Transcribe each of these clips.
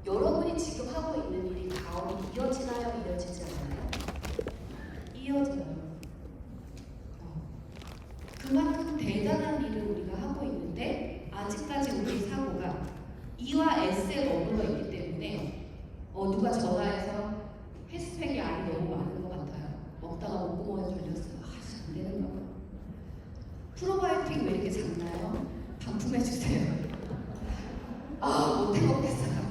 여러분이 지금 하고 있는 일이 다음에 이어지나요? 이어지지 않나요? 이어져요. 그만큼 대단한 일을 우리가 하고 있는데 아직까지 우리 사고가 E와 S에 머물러 있기 때문에 누가 전화해서 헬스팩이 알이 너무 많은 것 같아요. 먹다가 목구멍에 걸렸어요. 안 되는 거. 프로바이오틱 왜 이렇게 작나요? 반품해주세요. 못 해먹겠어요.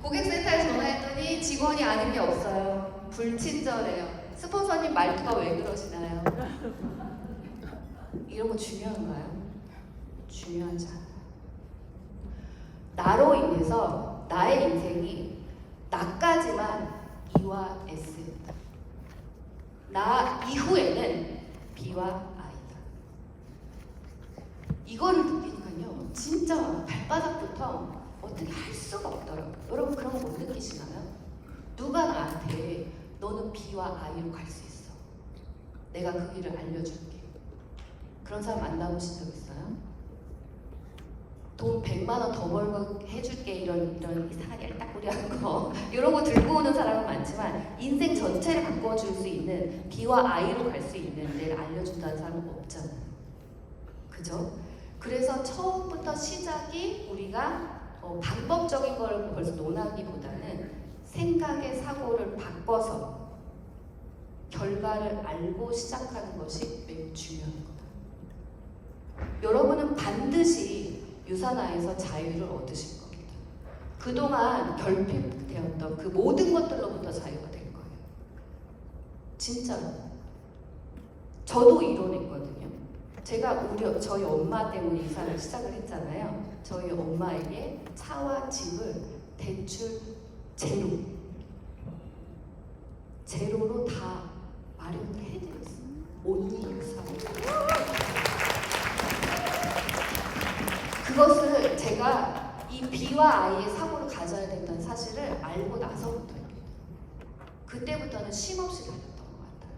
고객센터에 전화했더니 직원이 아는 게 없어요. 불친절해요. 스폰서님 말투가 왜 그러시나요? 이런 거 중요한가요? 중요하지 않아요. 나로 인해서 나의 인생이 나까지만 E와 S입니다. 나 이후에는 B와 I다. 이거를 느끼니까요, 진짜 발바닥부터 어떻게 할 수가 없더라고요. 여러분 그런 거 못 느끼시나요? 누가 나한테 너는 B와 I로 갈 수 있어. 내가 그 길을 알려줄게. 그런 사람 만나보신 적 있어요? 돈 100만 원 더 벌고 해줄게 이런 이상한 얄딱구리한 거 이런 거 들고 오는 사람은 많지만 인생 전체를 바꿔줄 수 있는 B와 I로 갈 수 있는 데를 알려준다는 사람은 없잖아요. 그죠? 그래서 처음부터 시작이 우리가 방법적인 걸 벌써 논하기보다는 생각의 사고를 바꿔서 결과를 알고 시작하는 것이 매우 중요한 겁니다. 여러분은 반드시 유산화에서 자유를 얻으실 겁니다. 그동안 결핍되었던 그 모든 것들로부터 자유가 될 거예요. 진짜로. 저도 이뤄냈거든요. 제가 저희 엄마 때문에 이사를 시작을 했잖아요. 저희 엄마에게 차와 집을 대출 제로로 다 마련을 해드렸어요. 온리 유산을. 그것을 제가 이 B와 I의 사고를 가져야 된다는 사실을 알고 나서부터입니다. 그때부터는 쉼없이 달렸던 것 같아요.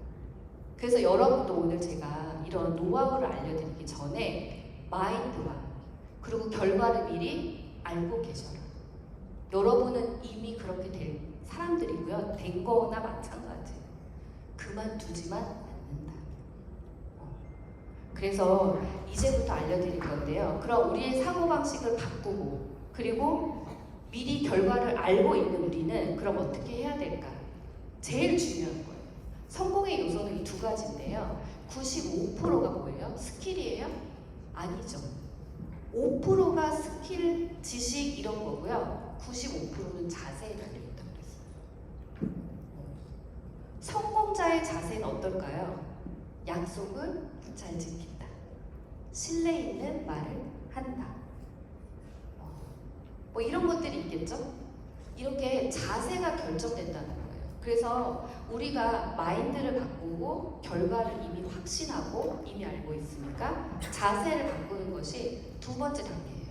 그래서 여러분도 오늘 제가 이런 노하우를 알려드리기 전에 마인드와 그리고 결과를 미리 알고 계셔라. 여러분은 이미 그렇게 된 사람들이고요. 된 거나 마찬가지. 그만두지만 않는다. 그래서 이제부터 알려드릴 건데요. 그럼 우리의 사고방식을 바꾸고 그리고 미리 결과를 알고 있는 우리는 그럼 어떻게 해야 될까? 제일 중요한 거예요. 성공의 요소는 이 두 가지인데요. 95%가 뭐예요? 스킬이에요? 아니죠. 5%가 스킬, 지식 이런 거고요. 95%는 자세에 달려있다고 그랬어요. 성공자의 자세는 어떨까요? 약속을 잘 지킨다. 신뢰 있는 말을 한다. 뭐 이런 것들이 있겠죠? 이렇게 자세가 결정된다는 거예요. 그래서 우리가 마인드를 바꾸고 결과를 이미 확신하고 이미 알고 있으니까 자세를 바꾸는 것이 두 번째 단계예요.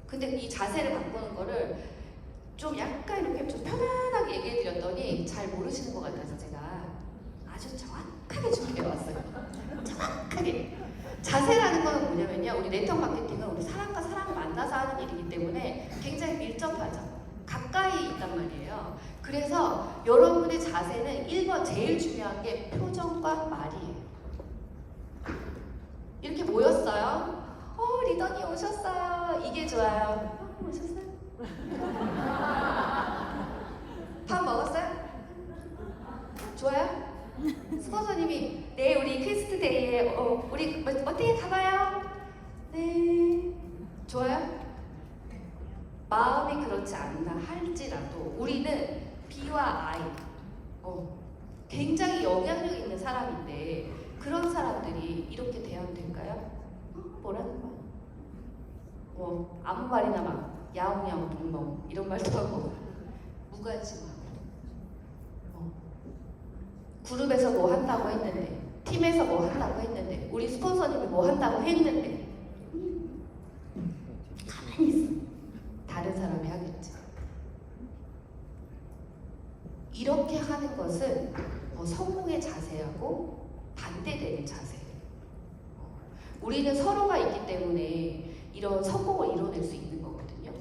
근데 이 자세를 바꾸는 거를 좀 약간 이렇게 좀 편안하게 얘기해 드렸더니 잘 모르시는 것 같아서 제가 아주 정확하게 준비해 왔어요. 정확하게. 자세라는 건 뭐냐면요. 우리 네트워크 마케팅은 우리 사람과 사람을 만나서 하는 일이기 때문에 굉장히 밀접하죠. 가까이 있단 말이에요. 그래서 여러분의 자세는 1번 제일 중요한 게 표정과 말이에요. 이렇게 모였어요. 리더님 오셨어요. 이게 좋아요. 오셨어요? 밥 먹었어요? 좋아요? 스폰서님이 네 우리 퀘스트데이에 우리 어떻게 가봐요? 네 좋아요? 마음이 그렇지 않나 할지라도 우리는 B와 I 굉장히 영향력 있는 사람인데 그런 사람들이 이렇게 대하면 될까요? 뭐라는 거야? 뭐 아무 말이나 막 야옹야옹 동동 이런 말도 하고 무관심하고 그룹에서 뭐 한다고 했는데 팀에서 뭐 한다고 했는데 우리 스폰서님이 뭐 한다고 했는데 가만히 있어. 다른 사람이 하겠지. 이렇게 하는 것은 성공의 자세하고 반대되는 자세예요. 우리는 서로가 있기 때문에 이런 성공을 이뤄낼 수 있는 거거든요.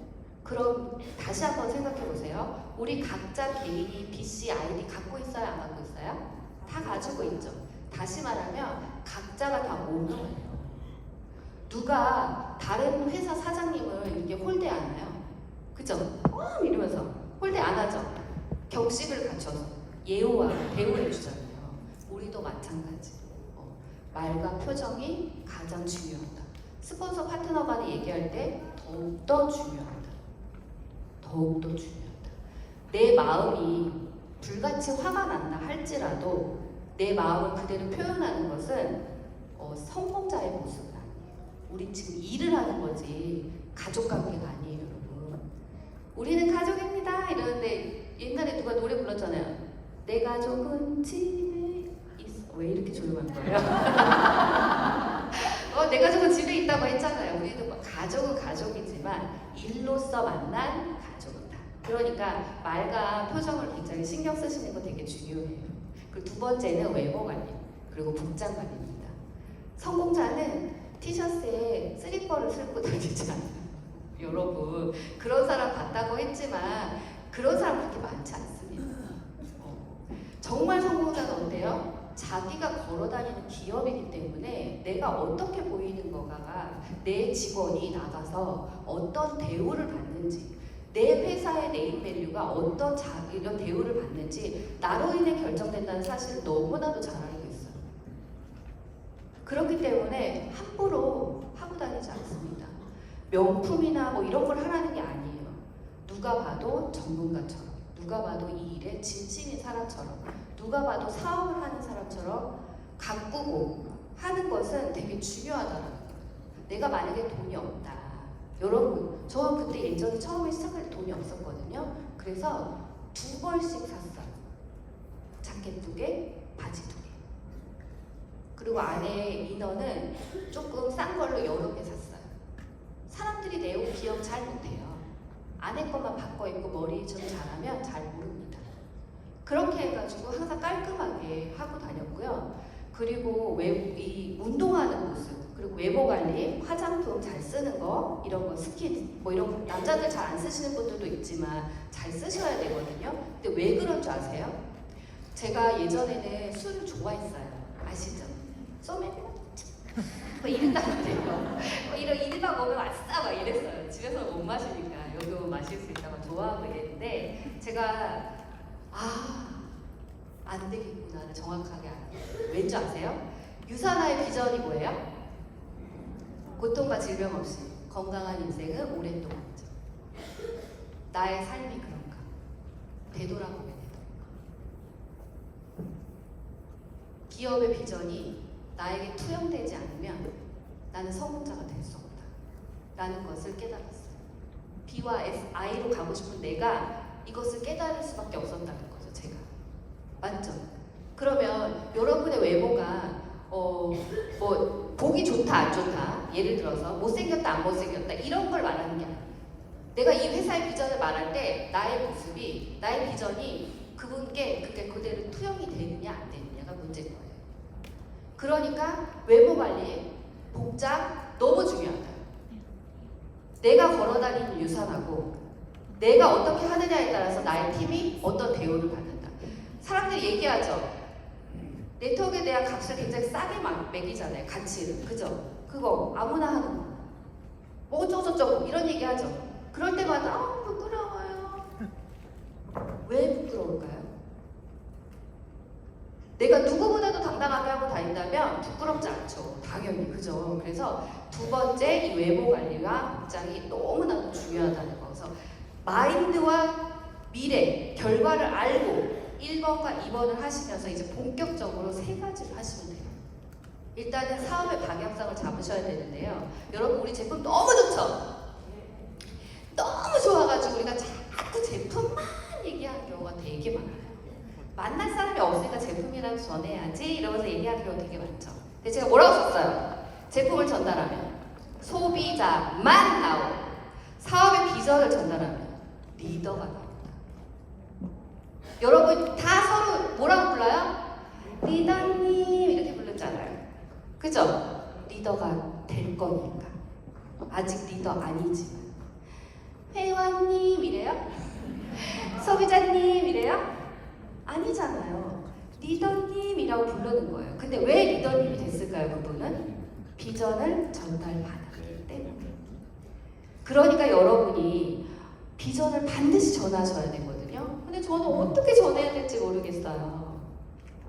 그럼 다시 한번 생각해 보세요. 우리 각자 개인이 BC 아이디 갖고 있어요? 안 갖고 있어요? 다 가지고 있죠. 다시 말하면 각자가 다 오너예요. 누가 다른 회사 사장님을 이렇게 홀대 안 해요? 그죠? 이러면서 홀대 안 하죠. 격식을 갖춰서 예우와 대우해 주잖아요. 우리도 마찬가지. 말과 표정이 가장 중요하다. 스폰서 파트너 간에 얘기할 때 더욱더 중요하다. 더욱더 중요하다. 내 마음이 불같이 화가 난다 할지라도 내 마음을 그대로 표현하는 것은 성공자의 모습은 아니에요. 우린 지금 일을 하는 거지 가족 관계가 아니에요, 여러분. 우리는 가족입니다 이러는데 옛날에 누가 노래 불렀잖아요. 내 가족은 집에 있어. 왜 이렇게 조용한 거예요? 내 가족은 집에 있다고 했잖아요. 우리도 뭐 가족은 가족이지만 일로서 만난 가족이다. 그러니까 말과 표정을 굉장히 신경 쓰시는 거 되게 중요해요. 그리고 두 번째는 외모 관리, 그리고 복장 관리입니다. 성공자는 티셔츠에 슬리퍼를 신고 다니지 않아요. 여러분, 그런 사람 봤다고 했지만 그런 사람 그렇게 많지 않습니다. 정말 성공자는 어때요? 자기가 걸어다니는 기업이기 때문에 내가 어떻게 보이는 거가 내 직원이 나가서 어떤 대우를 받는지, 내 회사의 네임밸류가 어떤 이런 대우를 받는지 나로 인해 결정된다는 사실을 너무나도 잘 알고 있어요. 그렇기 때문에 함부로 하고 다니지 않습니다. 명품이나 뭐 이런 걸 하라는 게 아니에요. 누가 봐도 전문가처럼, 누가 봐도 이 일에 진심인 사람처럼, 누가 봐도 사업을 하는 사람처럼 가꾸고 하는 것은 되게 중요하더라고요. 내가 만약에 돈이 없다. 여러분, 저 그때 예전에 처음에 시작할 때 돈이 없었거든요. 그래서 2벌씩 샀어요. 자켓 2개, 바지 2개. 그리고 안에 이너는 조금 싼 걸로 여러 개 샀어요. 사람들이 내 옷 기억 잘 못해요. 안에 것만 바꿔 입고 머리 좀 잘하면 잘 모릅니다. 그렇게 해가지고 항상 깔끔하게 하고 다녔고요. 그리고 이 운동하는 모습, 그리고 외모 관리, 화장품 잘 쓰는 거, 이런 거 스킨, 뭐 이런 거 남자들 잘 안 쓰시는 분들도 있지만 잘 쓰셔야 되거든요. 근데 왜 그런 줄 아세요? 제가 예전에는 술을 좋아했어요. 아시죠? 소맥 뭐 이랬단 말이에요. 이런 일반 먹으면 아싸 막 이랬어요. 집에서 못 마시니까 여기 오면 마실 수 있다고 좋아하고 이랬는데 제가 안 되겠구나를 정확하게 알아요. 왠지 아세요? 유산화의 비전이 뭐예요? 고통과 질병 없이 건강한 인생을 오랫동안이죠. 나의 삶이 그런가? 되돌아보게 되더라고요. 기업의 비전이 나에게 투영되지 않으면 나는 성공자가 될 수 없다 라는 것을 깨달았어요. B와 I로 가고 싶은 내가 이것을 깨달을 수밖에 없었다는 거죠. 제가 맞죠? 그러면 여러분의 외모가 뭐 보기 좋다 안 좋다, 예를 들어서 못생겼다 안 못생겼다 이런 걸 말하는 게 아니에요. 내가 이 회사의 비전을 말할 때 나의 모습이, 나의 비전이 그분께 그게 그대로 투영이 되느냐 안 되느냐가 문제인 거예요. 그러니까 외모 관리, 복장 너무 중요하다. 내가 걸어다니는 유산하고 내가 어떻게 하느냐에 따라서 나의 팀이 어떤 대우를 받는다. 사람들이 얘기하죠. 네트워크에 대한 값을 굉장히 싸게 매기잖아요. 가치를. 그죠? 그거 아무나 하는 거. 뭐 어쩌고저쩌고 이런 얘기 하죠. 그럴 때마다 부끄러워요. 왜 부끄러울까요? 내가 누구보다도 당당하게 하고 다닌다면 부끄럽지 않죠. 당연히. 그죠? 그래서 두 번째, 이 외모 관리와 복장이 너무나도 중요하다는 거. 그래서 마인드와 미래, 결과를 알고 1번과 2번을 하시면서 이제 본격적으로 3가지를 하시면 돼요. 일단은 사업의 방향성을 잡으셔야 되는데요. 여러분, 우리 제품 너무 좋죠? 너무 좋아가지고 우리가 자꾸 제품만 얘기하는 경우가 되게 많아요. 만날 사람이 없으니까 제품이라도 전해야지 이러면서 얘기하는 경우가 되게 많죠. 근데 제가 뭐라고 썼어요? 제품을 전달하면 소비자만 나오고 사업의 비전을 전달하면 리더가 나옵니다. 여러분 다 서로 뭐라고 불러요? 리더님 이렇게 부르잖아요. 그죠? 리더가 될 거니까. 아직 리더 아니지만 회원님 이래요? 소비자님 이래요? 아니잖아요. 리더님이라고 부르는 거예요. 근데 왜 리더님이 됐을까요, 그분은? 비전을 전달받았기 때문에. 그러니까 여러분이 비전을 반드시 전하셔야 되거든요. 근데 저는 어떻게 전해야 될지 모르겠어요.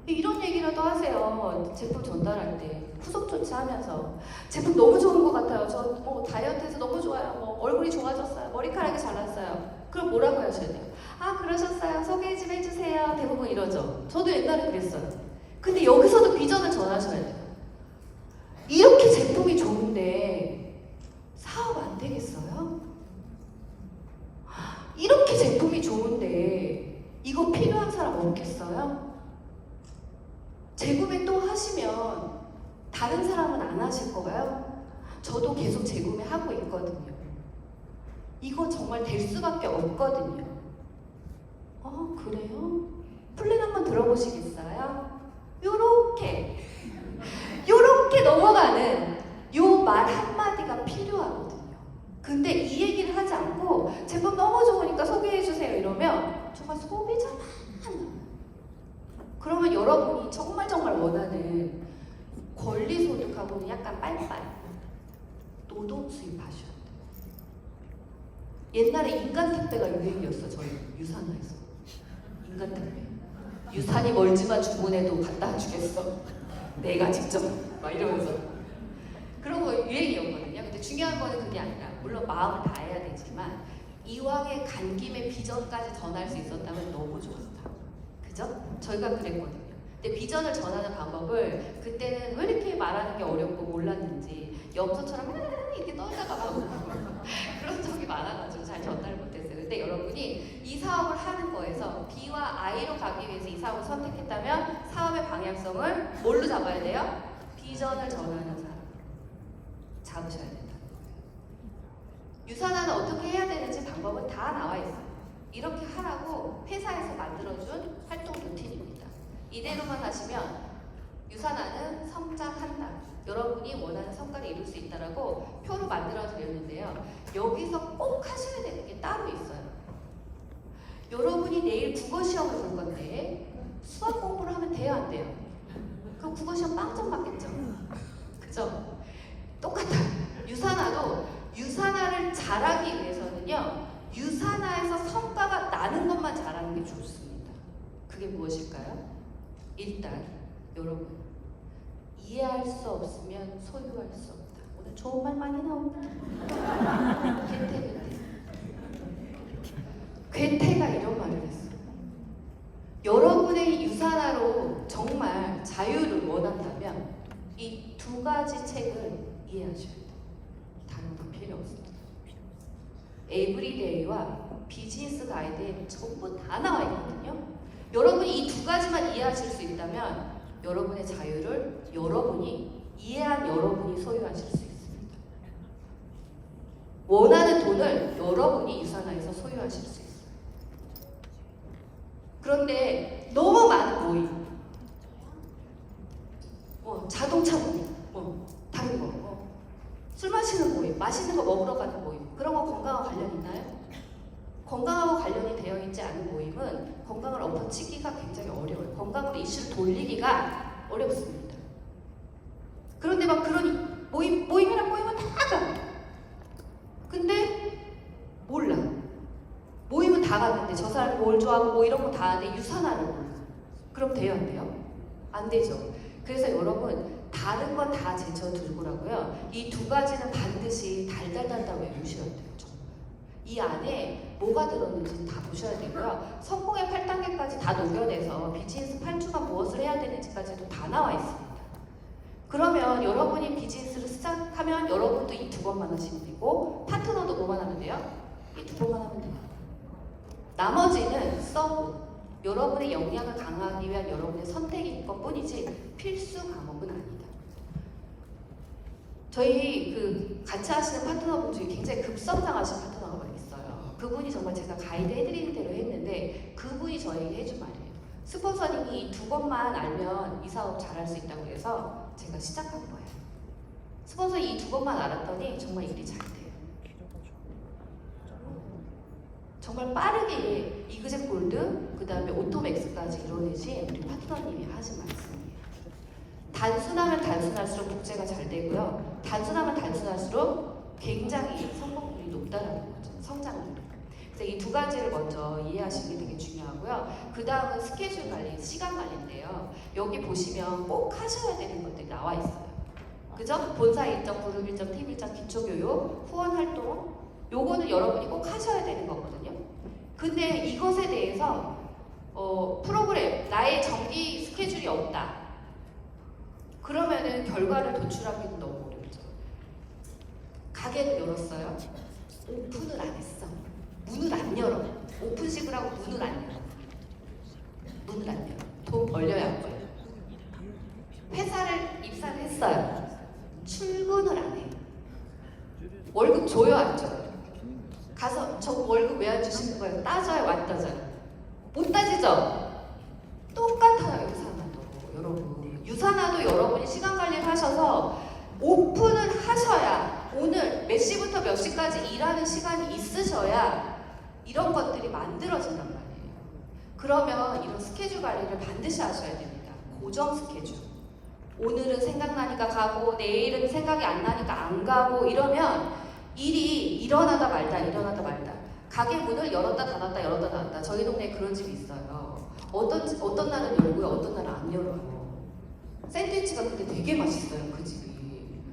이런 얘기라도 하세요. 제품 전달할 때 후속 조치하면서 제품 너무 좋은 것 같아요. 저 다이어트해서 너무 좋아요. 얼굴이 좋아졌어요. 머리카락이 자랐어요. 그럼 뭐라고 하셔야 돼요? 아, 그러셨어요. 소개 좀 해주세요. 대부분 이러죠. 저도 옛날에 그랬어요. 근데 여기서도 비전을 전하셔야 돼요. 이렇게 제품이 좋은데 사업 안 되겠어요? 이렇게 제품이 좋은데 이거 필요한 사람 없겠어요? 재구매 또 하시면 다른 사람은 안 하실 거예요? 저도 계속 재구매하고 있거든요. 이거 정말 될 수밖에 없거든요. 그래요? 플랜 한번 들어보시겠어요? 요렇게 넘어가는 요 말 한마디가 필요하거든요. 근데 이 얘기를 하지 않고 제품 너무 좋으니까 소개해주세요 이러면 정말 소비자만 그러면 여러분이 정말 원하는 권리소득하고는 약간 빨빨 노동 수입하셔야 돼요. 옛날에 인간 택배가 유행이었어. 저희 유산화에서 인간 택배. 유산이 멀지만 주문해도 갖다 주겠어. 내가 직접 막 이러면서 그런 거 유행이었거든요. 근데 중요한 거는 그게 아니라 물론 마음을 다해야 되지만 이왕에 간 김에 비전까지 전할 수 있었다면 너무 좋았다. 그죠? 저희가 그랬거든요. 근데 비전을 전하는 방법을 그때는 왜 이렇게 말하는 게 어렵고 몰랐는지 염소처럼 이렇게 떨다가 막 그런 적이 많아가지고 잘 전달 못했어요. 근데 여러분이 이 사업을 하는 거에서 B와 I로 가기 위해서 이 사업을 선택했다면 사업의 방향성을 뭘로 잡아야 돼요? 비전을 전하는 사람 잡으셔야 된다. 유산화는 어떻게 해야 되는지 방법은 다 나와 있어요. 이렇게 하라고 회사에서 만들어준 활동 루틴입니다. 이대로만 하시면 유산화는 성장한다. 여러분이 원하는 성과를 이룰 수 있다라고 표로 만들어 드렸는데요. 여기서 꼭 하셔야 되는 게 따로 있어요. 여러분이 내일 국어 시험을 볼 건데 수학 공부를 하면 돼요, 안 돼요? 그럼 국어 시험 빵점 맞겠죠? 그죠? 똑같아요. 유산화도 유산화를 잘하기 위해서는요. 유산화에서 성과가 나는 것만 잘하는 게 좋습니다. 그게 무엇일까요? 일단 여러분 이해할 수 없으면 소유할 수 없다. 오늘 좋은 말 많이 나옵니다. 괴테가 이런 말을 했어요. 여러분의 유산화로 정말 자유를 원한다면 이 두 가지 책을 이해하셔야 돼요. 다른 건 필요 없습니다. 에브리데이와 비즈니스 가이드에 전부 다 나와 있거든요. 여러분이 이 두 가지만 이해하실 수 있다면 여러분의 자유를 여러분이 이해한 여러분이 소유하실 수 있습니다. 원하는 돈을 여러분이 유산화해서 소유하실 수 있어요. 그런데 너무 많은 모임, 자동차 모임, 다른 거, 술 마시는 모임, 맛있는 거 먹으러 가는 모임, 그런 거 건강과 관련 있나요? 건강하고 관련이 되어 있지 않은 모임은 건강을 엎어치기가 굉장히 어려워요. 건강으로 이슈를 돌리기가 어렵습니다. 그런데 막 그런 모임이란 모임은 다 가. 근데 몰라. 모임은 다 갔는데 저 사람이 뭘 좋아하고 이런 거 다 하는데 유산화를 몰라. 그럼 돼요, 안 돼요? 안 되죠. 그래서 여러분 다른 건 다 제쳐두고라고요. 이 두 가지는 반드시 달달달달 외우셔야 돼요. 이 안에 뭐가 들었는지 다 보셔야 되고요. 성공의 8단계까지 다 녹여내서 비즈니스 8주가 무엇을 해야 되는지까지도 다 나와 있습니다. 그러면 여러분이 비즈니스를 시작하면 여러분도 이 두 번만 하시면 되고 파트너도 뭐만 하면 돼요? 이 두 번만 하면 돼요. 나머지는 서브, 여러분의 역량을 강화하기 위한 여러분의 선택인 것뿐이지 필수 과목은 아니다. 저희 같이 하시는 파트너분 중에 굉장히 급성장하신 파트너가 있어요. 그분이 정말 제가 가이드 해드리는 대로 했는데 그분이 저에게 해준 말이에요. 스폰서링이 이 두 번만 알면 이 사업 잘할 수 있다고 해서 제가 시작한 거예요. 스폰서링 이 두 번만 알았더니 정말 일이 잘 돼요. 정말 빠르게 이그젝 골드, 그 다음에 오토맥스까지 이뤄내신 우리 파트너님이 하신 말씀이에요. 단순하면 단순할수록 복제가 잘 되고요. 단순하면 단순할수록 굉장히 성공률이 높다는 거죠. 성장률이. 그래서 이 두 가지를 먼저 이해하시는 게 되게 중요하고요. 그 다음은 스케줄 관리, 시간 관리인데요. 여기 보시면 꼭 하셔야 되는 것들이 나와 있어요. 그죠? 본사 일정, 그룹 일정, 팀 일정, 기초교육, 후원 활동, 요거는 여러분이 꼭 하셔야 되는 거거든요. 근데 이것에 대해서 프로그램, 나의 정기 스케줄이 없다. 그러면은 결과를 도출하기는 너무 어렵죠. 가게를 열었어요. 오픈을 안 했어. 문을 안 열어. 오픈식을 하고 문을 안 열어. 문을 안 열어. 돈 벌려야 할 거예요. 회사를 입사를 했어요. 출근을 안 해. 월급 줘요, 안 줘요? 가서 저 월급 왜 안 주시는 거예요? 따져요, 안 따져요? 못 따지죠? 똑같아요, 유산화도. 여러분. 유산화도 여러분이 시간 관리를 하셔서 오픈을 하셔야 오늘 몇 시부터 몇 시까지 일하는 시간이 있으셔야 이런 것들이 만들어진단 말이에요. 그러면 이런 스케줄 관리를 반드시 하셔야 됩니다. 고정 스케줄. 오늘은 생각나니까 가고 내일은 생각이 안 나니까 안 가고 이러면 일이 일어나다 말다. 가게 문을 열었다 닫았다. 저희 동네에 그런 집이 있어요. 어떤 날은 열고요, 어떤 날은 안 열어요. 샌드위치가 근데 되게 맛있어요, 그 집이.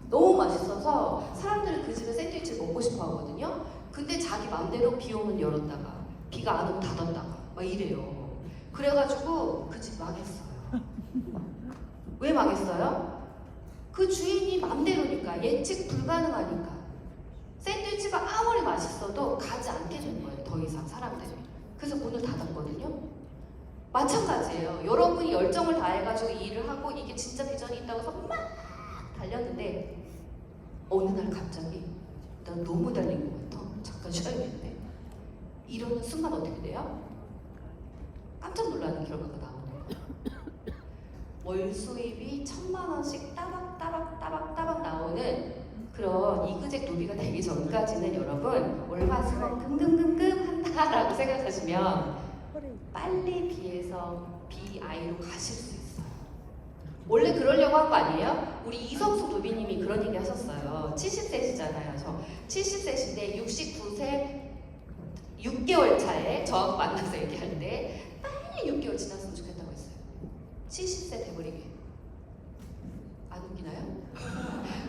너무 맛있어서 사람들은 그 집에 샌드위치를 먹고 싶어 하거든요. 근데 자기 맘대로 비 오면 열었다가 비가 안 오면 닫았다가 막 이래요. 그래가지고 그 집 망했어요. 왜 망했어요? 그 주인이 맘대로니까, 예측 불가능하니까. 샌드위치가 아무리 맛있어도 가지 않게 된 거예요, 더 이상 사람들이. 그래서 문을 닫았거든요. 마찬가지예요. 여러분이 열정을 다해가지고 일을 하고 이게 진짜 비전이 있다고 해서 막 달렸는데 어느 날 갑자기 난 너무 달린 것 같아. 잠깐 쉬어야겠네. 이러는 순간 어떻게 돼요? 깜짝 놀라는 결과가 나오는 거예요. 월 수입이 1,000만 원씩 따박따박 나오는 그런 이그젝 노비가 되기 전까지는 여러분 월화수목 금금금금 한다라고 생각하시면 빨리 BI로 가실 수 있어요. 원래 그러려고 한 거 아니에요? 우리 이성수 노비님이 그런 얘기 하셨어요. 70세시잖아요. 저 70세신데 69세 6개월 차에 저하고 만나서 얘기하는데 빨리 6개월 지났으면 좋겠다고 했어요. 70세 돼버리게. 안 웃기나요?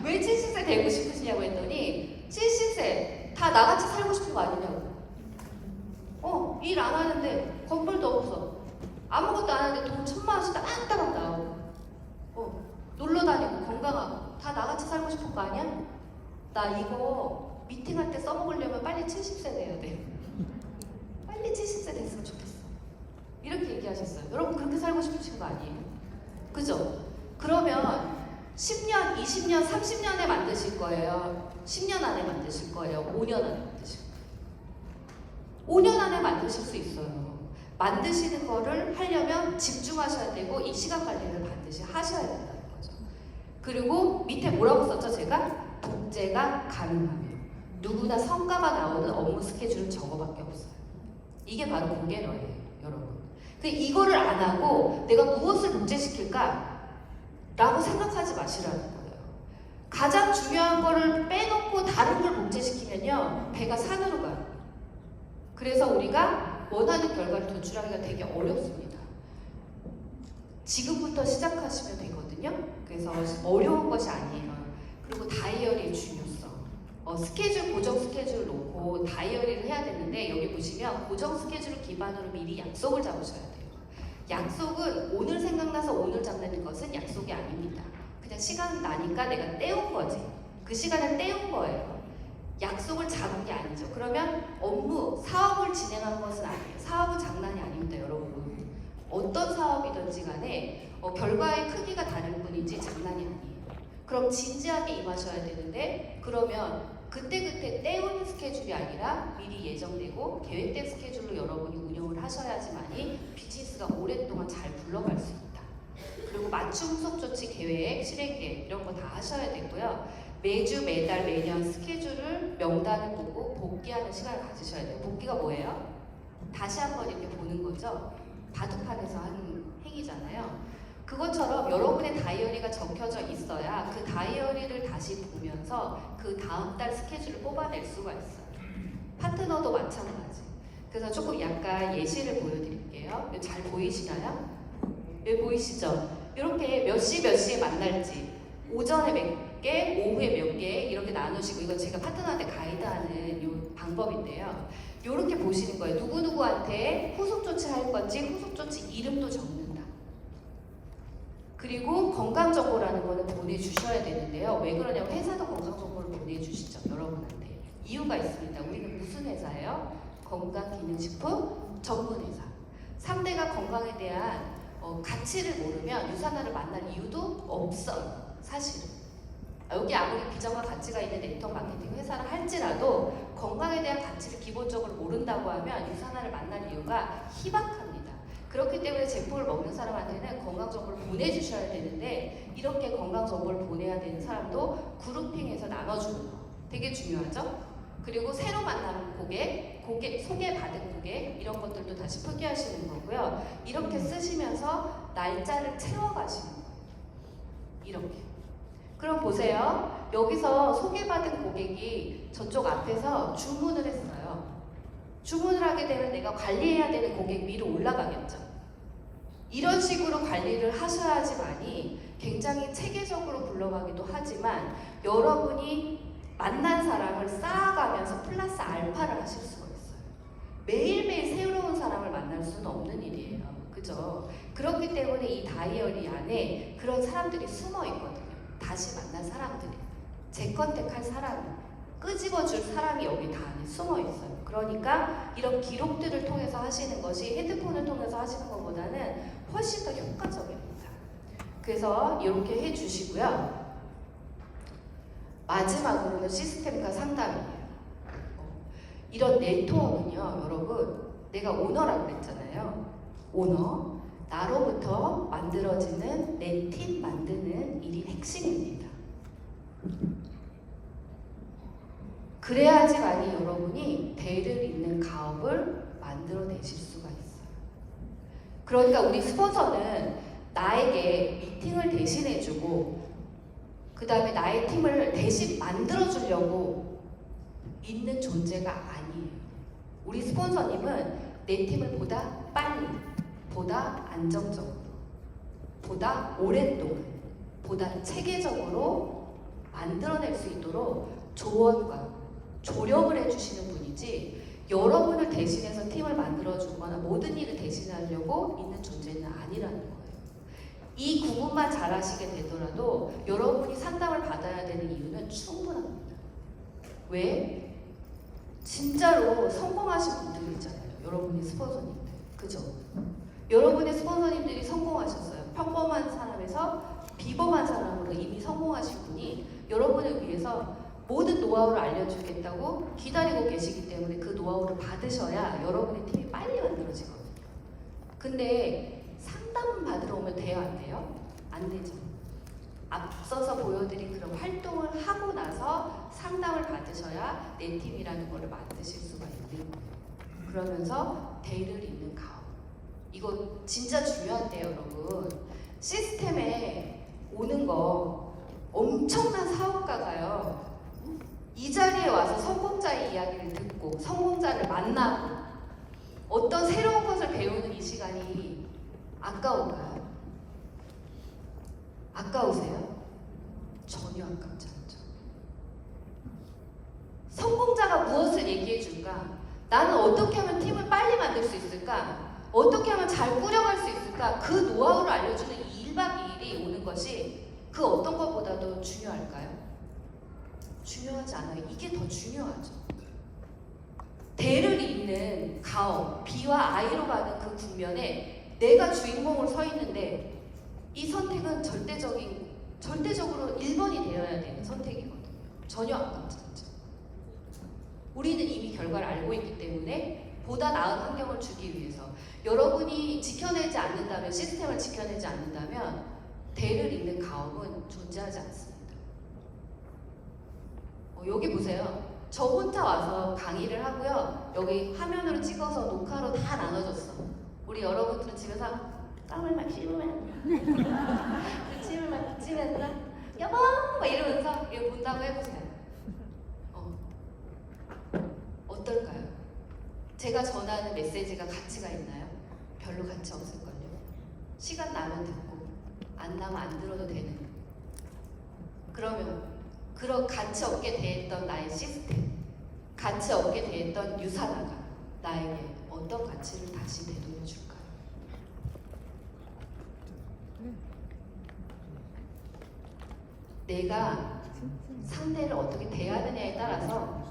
왜 70세 되고 싶으시냐고 했더니 70세 다 나같이 살고 싶은 거 아니냐고. 일 안 하는데 건물도 없어. 아무것도 안 하는데 돈 1,000만 원씩 따박따박 나오고 놀러 다니고 건강하고 다 나같이 살고 싶은 거 아니야? 나 이거 미팅할 때 써먹으려면 빨리 70세 돼야 돼. 빨리 70세 됐으면 좋겠어. 이렇게 얘기하셨어요. 여러분 그렇게 살고 싶으신 거 아니에요? 그죠? 그러면 10년, 20년, 30년에 만드실 거예요. 10년 안에 만드실 거예요. 5년 안에 만드실 거예요. 5년 안에 만드실 수 있어요. 만드시는 거를 하려면 집중하셔야 되고 이 시간 관리를 반드시 하셔야 된다는 거죠. 그리고 밑에 뭐라고 썼죠? 제가? 복제가 가능하면 누구나 성과가 나오는 업무 스케줄은 저거밖에 없어요. 이게 바로 공개너예요, 여러분. 근데 이거를 안 하고 내가 무엇을 복제시킬까? 라고 생각하지 마시라는 거예요. 가장 중요한 거를 빼놓고 다른 걸 복제시키면요 배가 산으로 가요. 그래서 우리가 원하는 결과를 도출하기가 되게 어렵습니다. 지금부터 시작하시면 되거든요. 그래서 어려운 것이 아니에요. 그리고 다이어리의 중요성. 스케줄, 고정 스케줄을 놓고 다이어리를 해야 되는데 여기 보시면 고정 스케줄을 기반으로 미리 약속을 잡으셔야 돼요. 약속은 오늘 생각나서 오늘 잡는 것은 약속이 아닙니다. 그냥 시간 나니까 내가 때운 거지. 그 시간을 때운 거예요. 약속을 잡은 게 아니죠. 그러면 업무, 사업을 진행하는 것은 아니에요. 사업은 장난이 아닙니다, 여러분. 어떤 사업이든지 간에 결과의 크기가 다를 뿐이지 장난이 아니에요. 그럼 진지하게 임하셔야 되는데 그러면 그때그때 때우는 스케줄이 아니라 미리 예정되고 계획된 스케줄로 여러분이 운영을 하셔야지만이 비즈니스가 오랫동안 잘 굴러갈 수 있다. 그리고 맞춤 후속 조치 계획, 실행 계획 이런 거 다 하셔야 되고요. 매주, 매달, 매년 스케줄을 명단을 보고 복귀하는 시간을 가지셔야 돼요. 복귀가 뭐예요? 다시 한번 이렇게 보는 거죠. 바둑판에서 하는 행위잖아요. 그것처럼 여러분의 다이어리가 적혀져 있어야 그 다이어리를 다시 보면서 그 다음 달 스케줄을 뽑아낼 수가 있어요. 파트너도 마찬가지. 그래서 조금 약간 예시를 보여드릴게요. 잘 보이시나요? 여기 보이시죠? 이렇게 몇 시에 만날지, 오전에 몇 개, 오후에 몇 개 이렇게 나누시고, 이건 제가 파트너한테 가이드하는 이 방법인데요. 이렇게 보시는 거예요. 누구누구한테 후속 조치할 건지 후속 조치 이름도 적는다. 그리고 건강정보라는 거는 보내주셔야 되는데요. 왜 그러냐면 회사도 건강정보를 보내주시죠. 여러분한테. 이유가 있습니다. 우리는 무슨 회사예요? 건강기능식품 전문회사. 상대가 건강에 대한 가치를 모르면 유산화를 만날 이유도 없어요. 사실은. 여기 아무리 비전과 가치가 있는 네트워크 마케팅 회사를 할지라도 건강에 대한 가치를 기본적으로 모른다고 하면 유산화를 만날 이유가 희박합니다. 그렇기 때문에 제품을 먹는 사람한테는 건강 정보를 보내주셔야 되는데, 이렇게 건강 정보를 보내야 되는 사람도 그룹핑해서 나눠주는 거 되게 중요하죠? 그리고 새로 만나는 고객, 소개받은 고객 이런 것들도 다시 표기하시는 거고요. 이렇게 쓰시면서 날짜를 채워가시는 거예요. 이렇게. 그럼 보세요. 여기서 소개받은 고객이 저쪽 앞에서 주문을 했어요. 주문을 하게 되면 내가 관리해야 되는 고객 위로 올라가겠죠. 이런 식으로 관리를 하셔야지만이 굉장히 체계적으로 굴러가기도 하지만 여러분이 만난 사람을 쌓아가면서 플러스 알파를 하실 수가 있어요. 매일매일 새로운 사람을 만날 수는 없는 일이에요. 그죠? 그렇기 때문에 이 다이어리 안에 그런 사람들이 숨어 있거든요. 다시 만난 사람들이. 재컨택할 사람, 끄집어줄 사람이 여기 다 안에 숨어 있어요. 그러니까 이런 기록들을 통해서 하시는 것이 헤드폰을 통해서 하시는 것보다는 훨씬 더 효과적입니다. 그래서 이렇게 해주시고요. 마지막으로는 시스템과 상담이에요. 이런 네트워크는요, 여러분, 내가 오너라고 그랬잖아요. 오너, 나로부터 만들어지는 내 팀 만드는 일이 핵심입니다. 그래야지만이 여러분이 대를 잇는 가업을 만들어내실 수가 있어요. 그러니까 우리 스폰서는 나에게 미팅을 대신해주고 그 다음에 나의 팀을 대신 만들어주려고 있는 존재가 아니에요. 우리 스폰서님은 내 팀을 보다 빨리, 보다 안정적으로, 보다 오랫동안, 보다 체계적으로 만들어낼 수 있도록 조언과 조력을 해주시는 분이지, 여러분을 대신해서 팀을 만들어주거나 모든 일을 대신하려고 있는 존재는 아니라는 거예요. 이 구분만 잘 하시게 되더라도 여러분이 상담을 받아야 되는 이유는 충분합니다. 왜? 진짜로 성공하신 분들이 있잖아요. 여러분의 스폰서님들. 그죠? 여러분의 스폰서님들이 성공하셨어요. 평범한 사람에서 비범한 사람으로 이미 성공하신 분이 여러분을 위해서 모든 노하우를 알려주겠다고 기다리고 계시기 때문에 그 노하우를 받으셔야 여러분의 팀이 빨리 만들어지거든요. 근데 상담 받으러 오면 돼요? 안 돼요? 안 되죠. 앞서서 보여드린 그런 활동을 하고 나서 상담을 받으셔야 내 팀이라는 걸 만드실 수가 있는 거예요. 그러면서 대를 잇는 가업. 이거 진짜 중요한데요, 여러분. 시스템에 오는 거 엄청난 사업가가요. 이 자리에 와서 성공자의 이야기를 듣고 성공자를 만나고 어떤 새로운 것을 배우는 이 시간이 아까운가요? 아까우세요? 전혀 아깝지 않죠. 성공자가 무엇을 얘기해 줄까? 나는 어떻게 하면 팀을 빨리 만들 수 있을까? 어떻게 하면 잘 꾸려갈 수 있을까? 그 노하우를 알려주는 이 1박 2일이 오는 것이 그 어떤 것보다도 중요할까요? 중요하지 않아요. 이게 더 중요하죠. 대를 잇는 가업, B와 I로 가는 그 국면에 내가 주인공으로 서 있는데 이 선택은 절대적으로 1번이 되어야 되는 선택이거든요. 전혀 아깝지 않죠. 우리는 이미 결과를 알고 있기 때문에 보다 나은 환경을 주기 위해서 여러분이 지켜내지 않는다면, 시스템을 지켜내지 않는다면 대를 잇는 가업은 존재하지 않습니다. 여기 보세요. 저 혼자 와서 강의를 하고요. 여기 화면으로 찍어서 녹화로 다 나눠줬어. 우리 여러분들은 집에서 땀을 막 씹으면 침을 막 붙이면서 여보! 막 이러면서 이거 본다고 해보세요. 어떨까요? 제가 전하는 메시지가 가치가 있나요? 별로 가치 없을걸요. 시간 나면 듣고 안 나면 안 들어도 되는. 그러면 그런 가치 없게 대했던 나의 시스템, 가치 없게 대했던 유사나가 나에게 어떤 가치를 다시 되돌려줄까요? 내가 상대를 어떻게 대하느냐에 따라서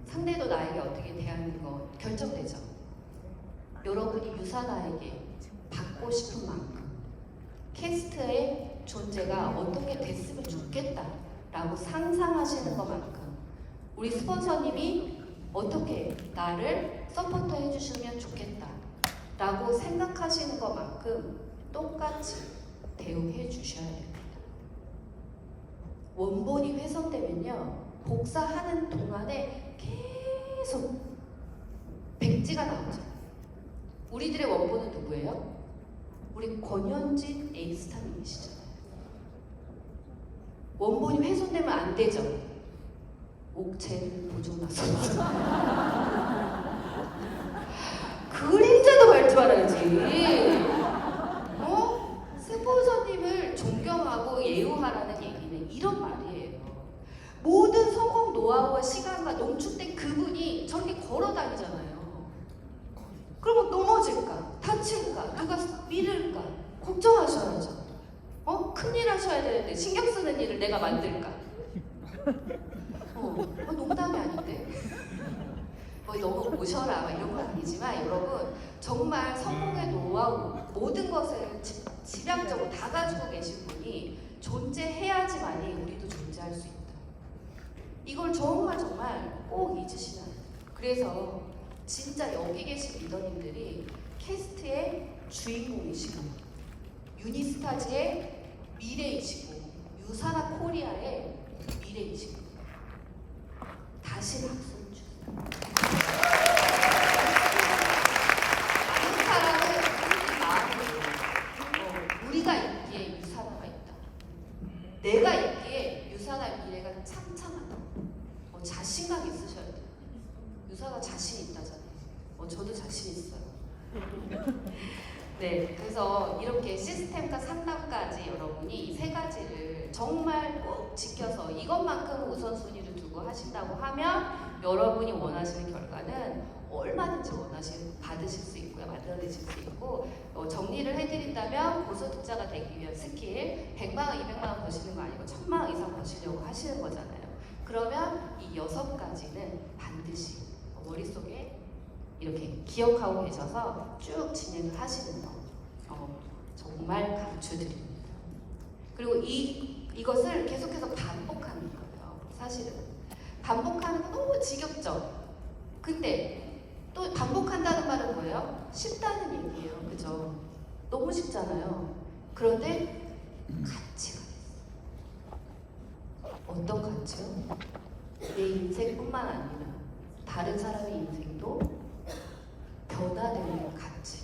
상대도 나에게 어떻게 대하는 거 결정되죠. 여러분이 유사나에게 받고 싶은 만큼 캐스트의 존재가 어떻게 됐으면 좋겠다라고 상상하시는 것만큼 우리 스폰서님이 어떻게 나를 서포터 해주시면 좋겠다라고 생각하시는 것만큼 똑같이 대우해 주셔야 됩니다. 원본이 훼손되면요, 복사하는 동안에 계속 백지가 나오죠. 우리들의 원본은 누구예요? 우리 권현진 에이스타님이시잖아요. 원본이 훼손되면 안 되죠. 옥체를 보존하소서. 그림자도 밟지 말아야지. 스폰서님을 존경하고 예우하라는 얘기는 이런 말이에요. 모든 성공 노하우와 시간과 농축된 그분이 저렇게 걸어 다니잖아요. 그러면 넘어질까? 다칠까? 누가 밀을까? 걱정하셔야죠. 큰일 하셔야 되는데 신경 쓰는 일을 내가 만들까? 농담이 아닌데. 너무 오셔라 이런 건 아니지만 여러분 정말 성공의 노하우 모든 것을 집약적으로 다 가지고 계신 분이 존재해야지만이 우리도 존재할 수 있다. 이걸 정말 꼭 잊으시면 돼요. 그래서 진짜 여기 계신 리더님들이 캐스트의 주인공이시고 유니스타즈의 미래이시고 유사나 코리아의 미래이시고 다시 박수를 주세요. 많은 사람은 마음으로 우리가 있기에 유사나가 있다. 내가 있기에 유사나 미래가 참참하다. 자신감 있으셔야 돼요. 유사가 자신 있다잖아요. 저도 자신 있어요. 네, 그래서 이렇게 시스템과 상담까지 여러분이 이 세 가지를 정말 꼭 지켜서 이것만큼 우선순위를 두고 하신다고 하면 여러분이 원하시는 결과는 얼마든지 받으실 수 있고요. 만들어내실 수 있고 정리를 해드린다면 고소득자가 되기 위한 스킬 100만 원, 200만 원 버시는 거 아니고 1000만 원 이상 버시려고 하시는 거잖아요. 그러면 이 6가지는 반드시 머릿속에 이렇게 기억하고 계셔서 쭉 진행을 하시는 거 정말 강추드립니다. 그리고 이것을 계속해서 반복하는 거예요. 사실은 반복하는 거 너무 지겹죠. 근데 또 반복한다는 말은 뭐예요? 쉽다는 얘기예요. 그죠? 너무 쉽잖아요. 그런데 가치가 있어요. 어떤 가치요? 내 인생뿐만 아니라 다른 사람의 인생도 변화되는 가치.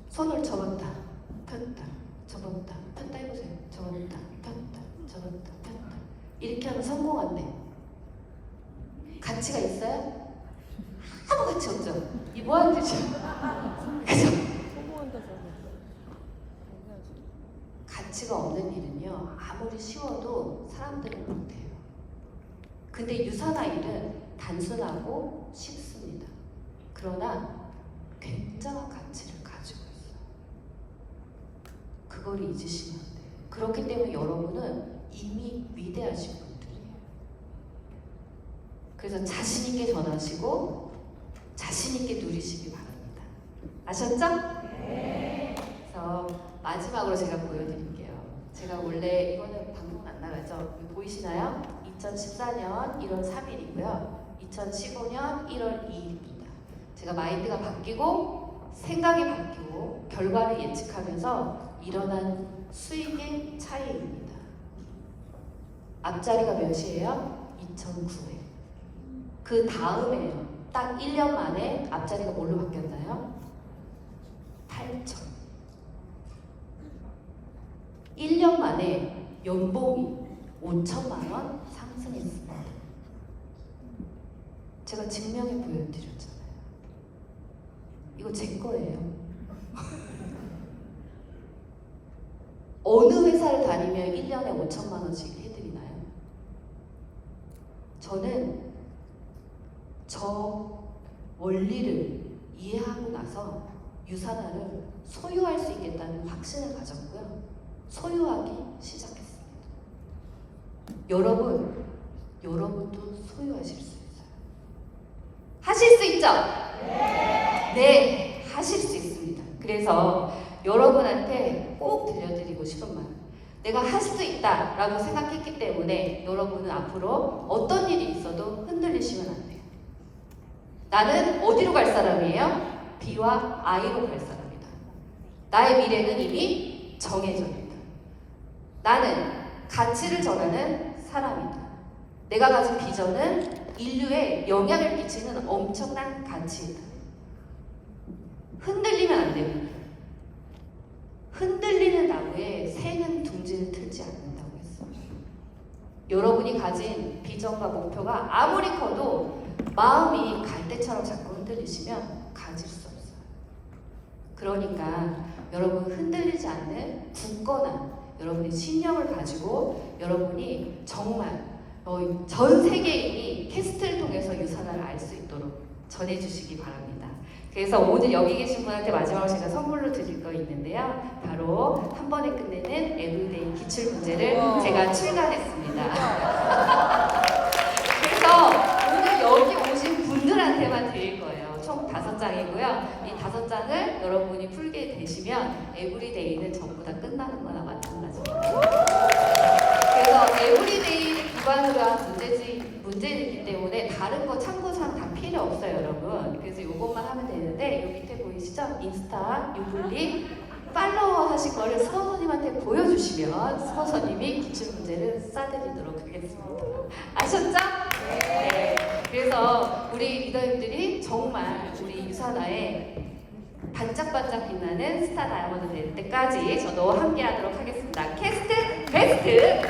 손을 접었다, 폈다, 접었다, 폈다 해보세요. 접었다, 폈다, 접었다, 폈다. 이렇게 하면 성공한대. 가치가 있어요? 아무 가치 없죠? 이 뭐하는 짓이야? 그죠? 가치가 없는 일은요, 아무리 쉬워도 사람들은 못해요. 근데 유사나 일은 단순하고 쉽습니다. 그러나 굉장한 가치를 가지고 있어요. 그걸 잊으시면 안 돼요. 그렇기 때문에 여러분은 이미 위대하신 분들이에요. 그래서 자신 있게 전하시고 자신 있게 누리시기 바랍니다. 아셨죠? 네. 그래서 마지막으로 제가 보여드릴게요. 제가 원래 이거는 방송은 안 나가죠? 보이시나요? 2014년 1월 3일이고요. 2015년 1월 2일입니다. 제가 마인드가 바뀌고 생각이 바뀌고 결과를 예측하면서 일어난 수익의 차이입니다. 앞자리가 몇이에요? 2,900. 그 다음에요. 딱 1년 만에 앞자리가 뭘로 바뀌었나요? 8,000. 1년 만에 연봉이 5천만 원 상승했습니다. 제가 증명해 보여드렸잖아요. 이거 제 거예요. 어느 회사를 다니면 1년에 5천만 원씩 해드리나요? 저는 저 원리를 이해하고 나서 유산화를 소유할 수 있겠다는 확신을 가졌고요. 소유하기 시작했습니다. 여러분도 소유하실 수 있어요. 하실 수 있죠? 네, 하실 수 있습니다. 그래서 여러분한테 꼭 들려드리고 싶은 말. 내가 할 수 있다라고 생각했기 때문에 여러분은 앞으로 어떤 일이 있어도 흔들리시면 안 돼요. 나는 어디로 갈 사람이에요? B와 I로 갈 사람이다. 나의 미래는 이미 정해져 있다. 나는 가치를 전하는 사람이다. 내가 가진 비전은 인류에 영향을 끼치는 엄청난 가치이다. 흔들리면 안 됩니다. 흔들리는 나무에 새는 둥지를 틀지 않는다고 했습니다. 여러분이 가진 비전과 목표가 아무리 커도 마음이 갈대처럼 자꾸 흔들리시면 가질 수 없어요. 그러니까 여러분 흔들리지 않는 굳건한 여러분의 신념을 가지고 여러분이 정말 전 세계인이 캐스트를 통해서 유산화를 알 수 있도록 전해주시기 바랍니다. 그래서 오늘 여기 계신 분한테 마지막으로 제가 선물로 드릴 거 있는데요. 바로 한 번에 끝내는 에브리데이 기출문제를 제가 출간했습니다. 그래서 오늘 여기 오신 분들한테만 드릴 거예요. 총 5장이고요. 이 5장을 여러분이 풀게 되시면 에브리데이는 전부 다 끝나는 거나 마찬가지입니다. 그래서 에브리데이를 기반으로 한 문제이기 때문에 다른 거 참고사항 다 필요 없어요, 여러분. 그래서 이것만 하면 되는데 여기 밑에 보이시죠? 인스타, 유블리 팔로워 하신 거를 스포서님한테 보여주시면 스포서님이 기출문제를 싸드리도록 하겠습니다. 아셨죠? 네. 그래서 우리 리더님들이 정말 우리 유산화에 반짝반짝 빛나는 스타 다이아몬드 될 때까지 저도 함께 하도록 하겠습니다. 캐스트 베스트!